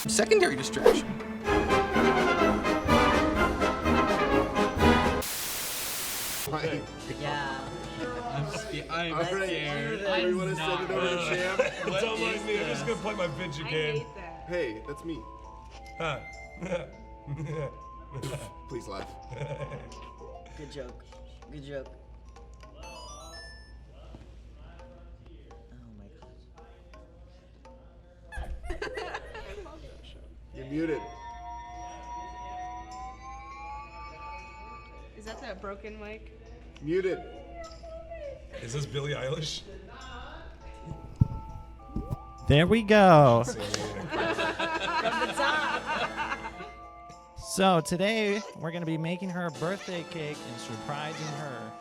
Secondary distraction. Yeah. I'm scared. We want to send it over to Champ. Don't mind me. I'm just gonna play my video I game. hate that. Hey, that's me. Huh. Please laugh. Good joke. Good joke. Oh my gosh. You're muted. Is that that broken mic? Muted. Is this Billie Eilish? There we go. So today we're going to be making her a birthday cake and surprising her.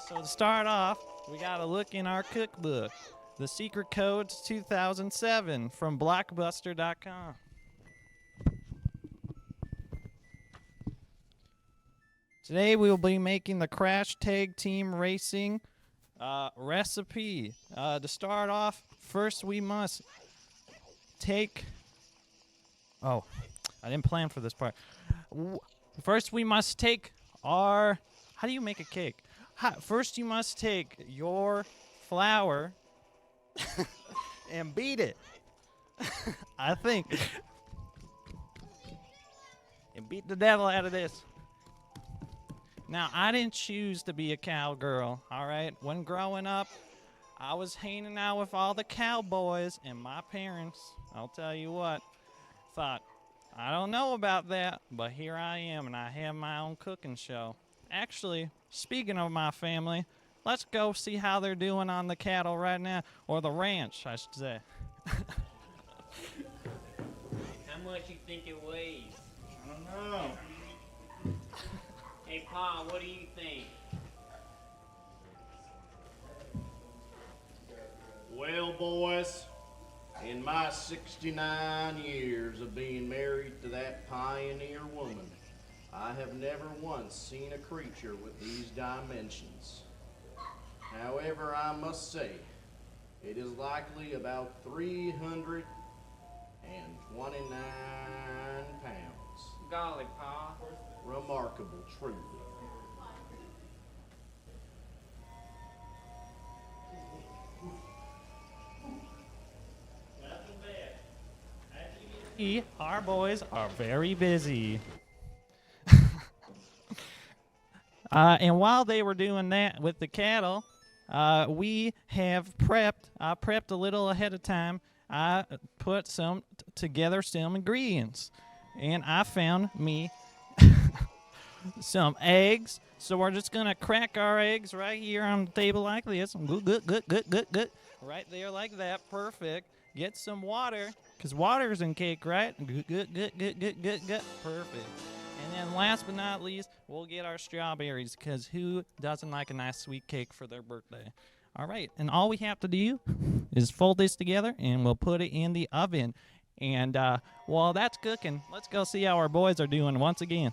So to start off, we got to look in our cookbook. The secret code's 2007 from blockbuster.com. Today we will be making the Crash Tag Team Racing recipe. To start off, first we must take... Oh, I didn't plan for this part. First we must take our... How do you make a cake? First you must take your flour and beat it. I think. And beat the devil out of this. Now, I didn't choose to be a cowgirl, all right? When growing up, I was hanging out with all the cowboys, and my parents, I'll tell you what, thought, I don't know about that, but here I am, and I have my own cooking show. Actually, speaking of my family, let's go see how they're doing on the cattle right now, or the ranch, I should say. How much you think it weighs? I don't know. Hey, Pa, what do you think? Well, boys, in my 69 years of being married to that pioneer woman, I have never once seen a creature with these dimensions. However, I must say, it is likely about 329 pounds. Golly, Pa. Remarkable, truly. Our boys are very busy. And while they were doing that with the cattle, we have prepped. I prepped a little ahead of time. I put together some ingredients, and I found me some eggs. So we're just gonna crack our eggs right here on the table like this. Good. Right there like that. Perfect. Get some water, because water's in cake, right? Good. Perfect. And then last but not least, we'll get our strawberries, because who doesn't like a nice sweet cake for their birthday? All right, and all we have to do is fold this together, and we'll put it in the oven. And while that's cooking, let's go see how our boys are doing once again.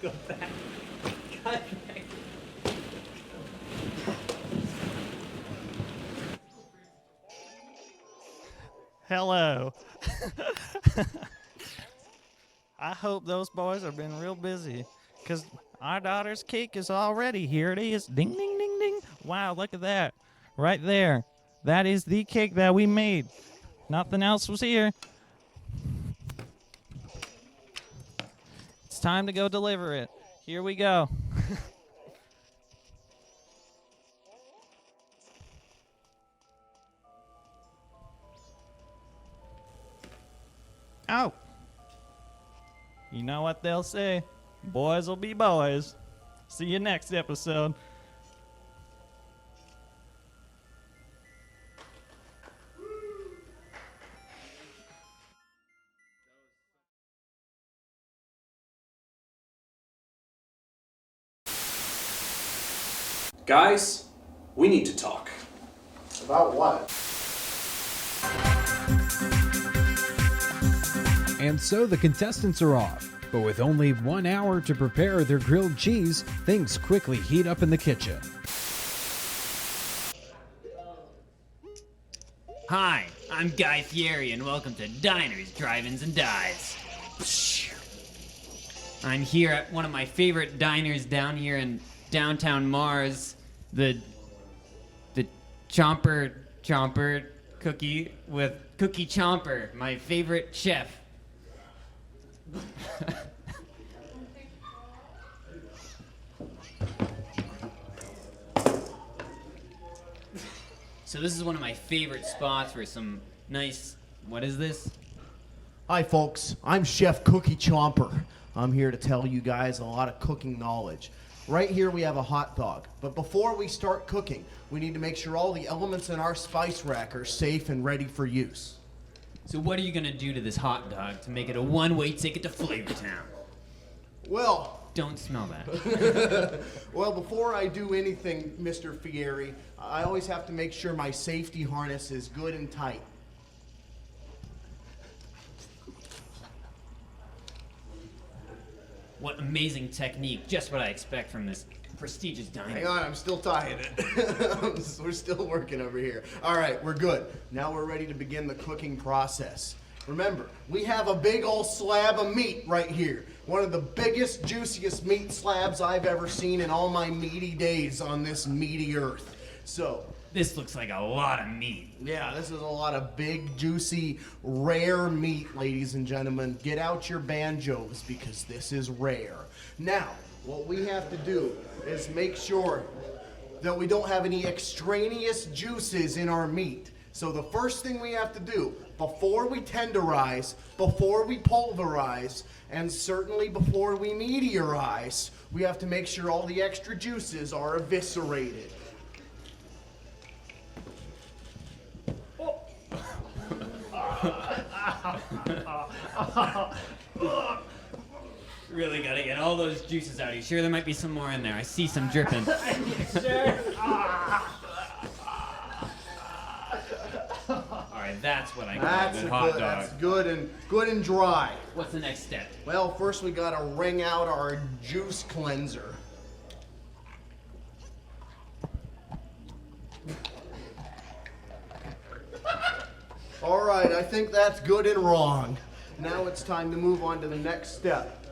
Go back. Cut back. Hello. I hope those boys have been real busy, because our daughter's cake is all ready. Here it is. Ding, ding, ding, ding. Wow, look at that. Right there. That is the cake that we made. Nothing else was here. It's time to go deliver it. Here we go. Oh. You know what they'll say. Boys will be boys. See you next episode. Guys, we need to talk. About what? And so the contestants are off. But with only 1 hour to prepare their grilled cheese, things quickly heat up in the kitchen. Hi, I'm Guy Fieri, and welcome to Diners, Drive-Ins, and Dives. I'm here at one of my favorite diners down here in downtown Mars, the Chomper Cookie with Cookie Chomper, my favorite chef. So this is one of my favorite spots for some nice, what is this? Hi, folks. I'm Chef Cookie Chomper. I'm here to tell you guys a lot of cooking knowledge. Right here we have a hot dog. But before we start cooking, we need to make sure all the elements in our spice rack are safe and ready for use. So what are you gonna do to this hot dog to make it a one-way ticket to Flavortown? Well, Don't smell that. well, before I do anything, Mr. Fieri, I always have to make sure my safety harness is good and tight. What amazing technique, just what I expect from this prestigious diner. Hang on, I'm still tying it. We're still working over here. All right, we're good. Now we're ready to begin the cooking process. Remember, we have a big old slab of meat right here. One of the biggest, juiciest meat slabs I've ever seen in all my meaty days on this meaty earth. So, This looks like a lot of meat. yeah, this is a lot of big, juicy, rare meat, ladies and gentlemen. Get out your banjos because this is rare. Now, what we have to do is make sure that we don't have any extraneous juices in our meat. So the first thing we have to do, before we tenderize, before we pulverize, and certainly before we meteorize, we have to make sure all the extra juices are eviscerated. Really gotta get all those juices out. Are you sure there might be some more in there? I see some dripping. Alright, that's what I call a good hot dog. That's good and dry. What's the next step? Well, first we gotta wring out our juice cleanser. All right, I think that's good and wrong. Now it's time to move on to the next step.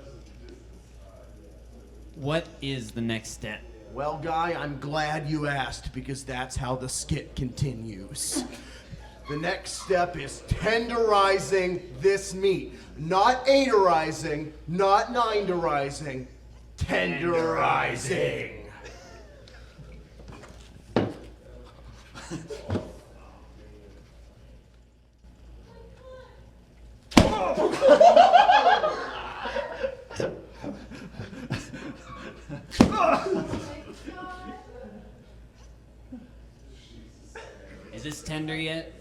What is the next step? Well, Guy, I'm glad you asked because that's how the skit continues. The next step is tenderizing this meat. Not eighterizing, not nineterizing, tenderizing. Is this tender yet?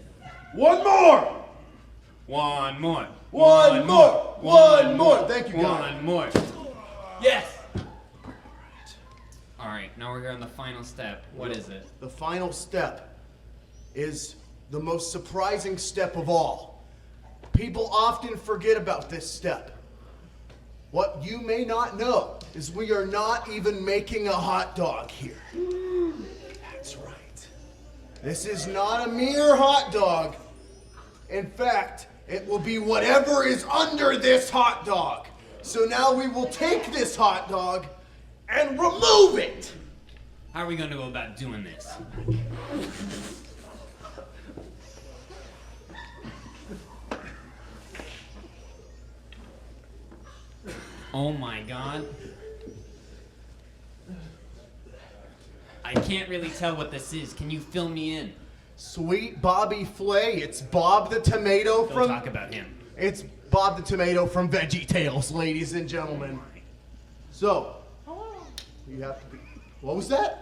One more! One more. One more. One more. Thank you, Guy. One more. Yes! Alright, now we're here on the final step. What is it? The final step is the most surprising step of all. People often forget about this step. What you may not know is we are not even making a hot dog here. That's right. This is not a mere hot dog. In fact, it will be whatever is under this hot dog. So now we will take this hot dog and remove it. How are we gonna go about doing this? Oh my god. I can't really tell what this is. Can you fill me in? Sweet Bobby Flay, it's Bob the Tomato Don't from... talk about him. It's Bob the Tomato from VeggieTales, ladies and gentlemen. So, you have to be... What was that?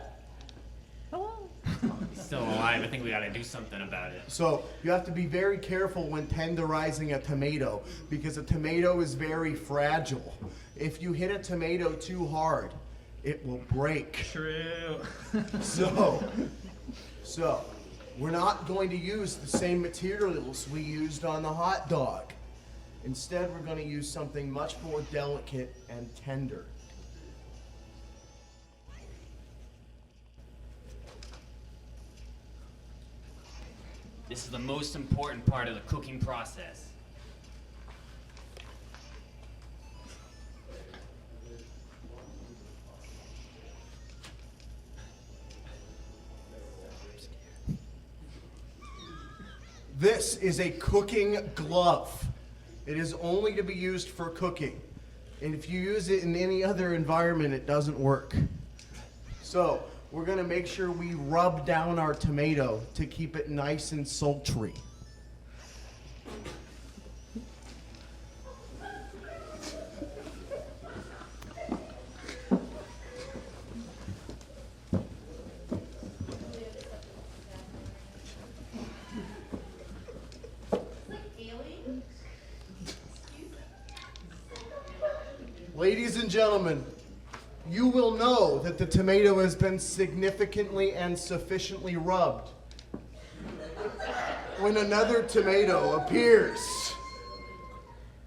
He's still alive. I think we gotta do something about it. So, you have to be very careful when tenderizing a tomato because a tomato is very fragile. If you hit a tomato too hard, it will break. True. So, we're not going to use the same materials we used on the hot dog. Instead, we're going to use something much more delicate and tender. This is the most important part of the cooking process. This is a cooking glove. It is only to be used for cooking. And if you use it in any other environment, it doesn't work. So, we're gonna make sure we rub down our tomato to keep it nice and sultry. Ladies and gentlemen, you will know that the tomato has been significantly and sufficiently rubbed when another tomato appears.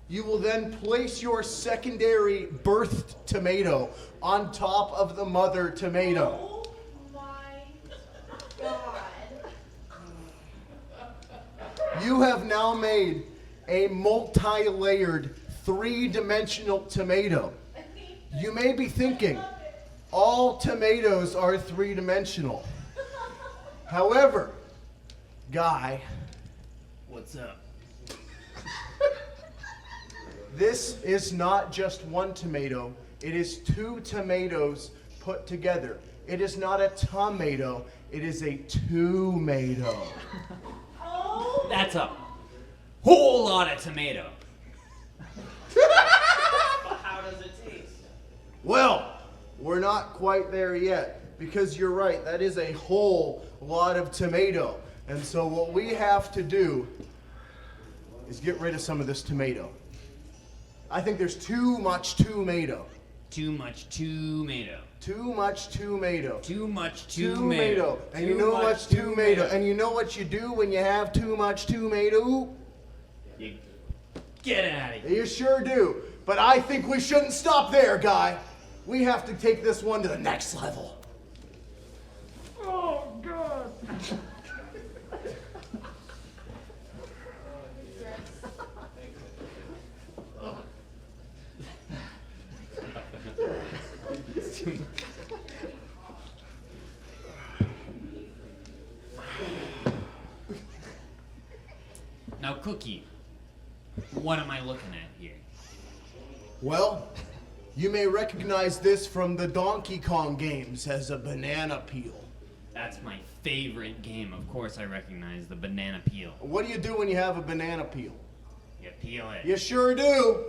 You will then place your secondary birthed tomato on top of the mother tomato. Oh my God. You have now made a multi-layered, three-dimensional tomato. You may be thinking, all tomatoes are three-dimensional. However, Guy, What's up? this is not just one tomato, it is two tomatoes put together. It is not a tomato, it is a two-mato. That's a whole lot of tomato. How does it taste? Well, we're not quite there yet, because you're right, that is a whole lot of tomato. And so what we have to do is get rid of some of this tomato. I think there's too much tomato. Too much tomato. Too much tomato. Too much Tomato. tomato. And you know what's tomato? And you know what you do when you have too much tomato? You get out of here. You sure do. But I think we shouldn't stop there, Guy. We have to take this one to the next level. Oh, God. Now, Cookie, what am I looking at here? Well, you may recognize this from the Donkey Kong games as a banana peel. That's my favorite game. Of course, I recognize the banana peel. What do you do when you have a banana peel? You peel it. You sure do.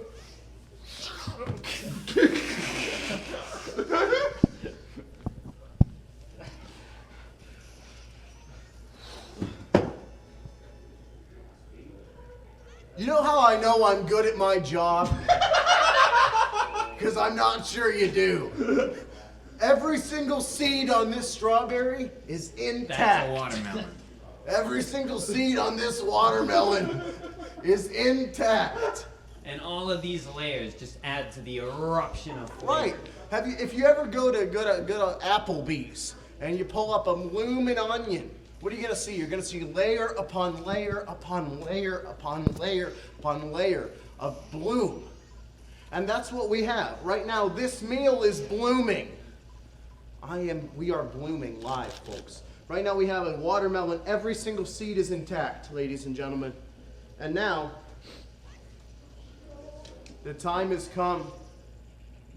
You know how I know I'm good at my job? Because I'm not sure you do. Every single seed on this strawberry is intact. That's a watermelon. Every single seed on this watermelon is intact. And all of these layers just add to the eruption of flavor. Right. If you ever go to Applebee's and you pull up a bloomin' onion, what are you gonna see? You're gonna see layer upon layer upon layer upon layer upon layer of bloom. And that's what we have. Right now, this meal is blooming. We are blooming live, folks. Right now we have a watermelon. Every single seed is intact, ladies and gentlemen. And now, the time has come,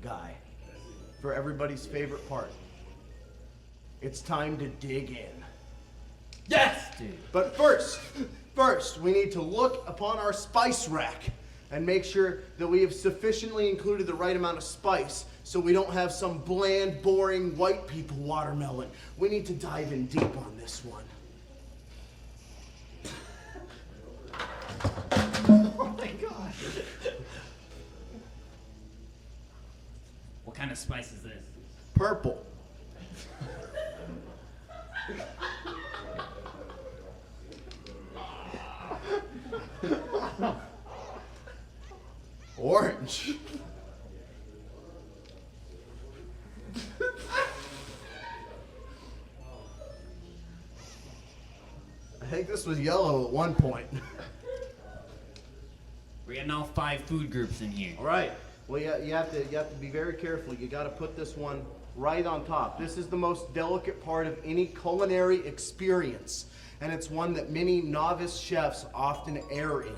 Guy, for everybody's favorite part. It's time to dig in. Yes, dude. But first, we need to look upon our spice rack and make sure that we have sufficiently included the right amount of spice so we don't have some bland, boring white people watermelon. We need to dive in deep on this one. Oh my god. What kind of spice is this? Purple. Orange. I think this was yellow at one point. We're getting all 5 food groups in here. All right. Well, you have to be very careful. You got to put this one right on top. This is the most delicate part of any culinary experience, and it's one that many novice chefs often err in.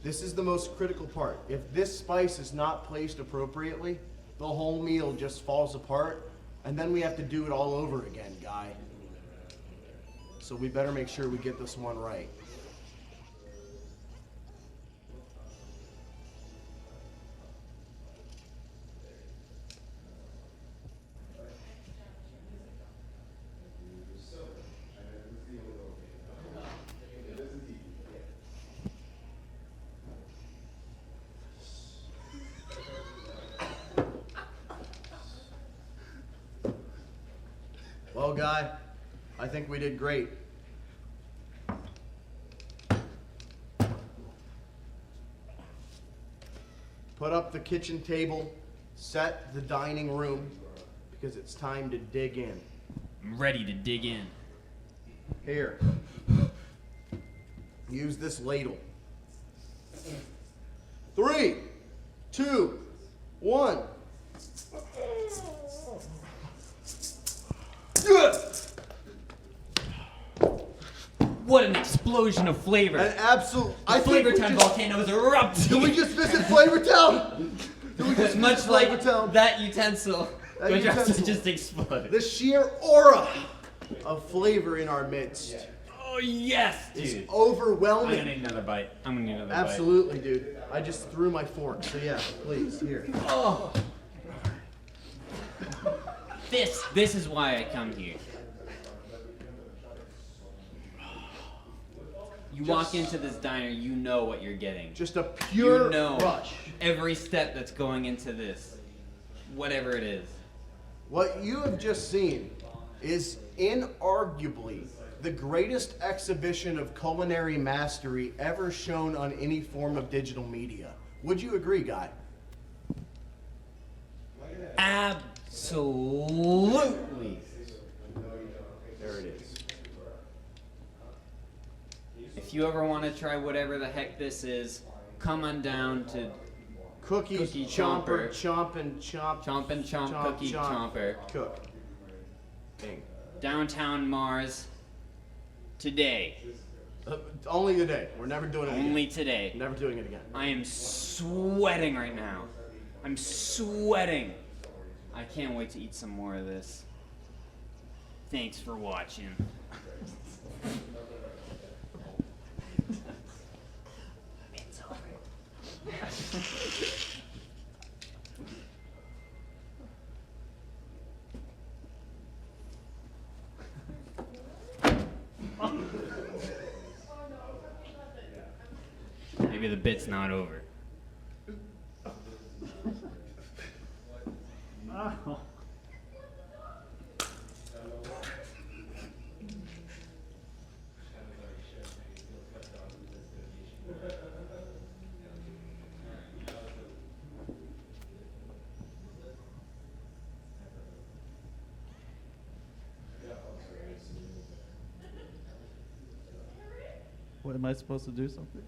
This is the most critical part. If this spice is not placed appropriately, the whole meal just falls apart, and then we have to do it all over again, guy. So we better make sure we get this one right. Well, Guy, I think we did great. Put up the kitchen table, set the dining room, because it's time to dig in. I'm ready to dig in. Here. Use this ladle. 3, 2, 1. What an explosion of flavor! An absolute. The Flavortown volcano is erupting. Did we just visit Flavortown? Did we just Much visit like Flavortown? that utensil. That Which utensil. just exploded. The sheer aura of flavor in our midst Oh yes, is dude. I'm overwhelming. gonna need another bite. I'm gonna need another Absolutely, dude. I just threw my fork, so yeah, please, here. bite. Oh. This is why I come here. You walk into this diner, you know what you're getting. Just a pure You know rush. every step that's going into this, whatever it is. What you have just seen is inarguably the greatest exhibition of culinary mastery ever shown on any form of digital media. Would you agree, Guy? Absolutely. There it is. If you ever want to try whatever the heck this is, come on down to Cookies, Cookie chomper, Chomper. chomp and chomp. Chomp and Chomp Cookie Chomper. Cook. Dang. Downtown Mars today. Only today. We're never doing it again. Only today. Never doing it again. I am sweating right now. I'm sweating. I can't wait to eat some more of this. Thanks for watching. It's over. Maybe the bit's not over. What am I supposed to do? Something?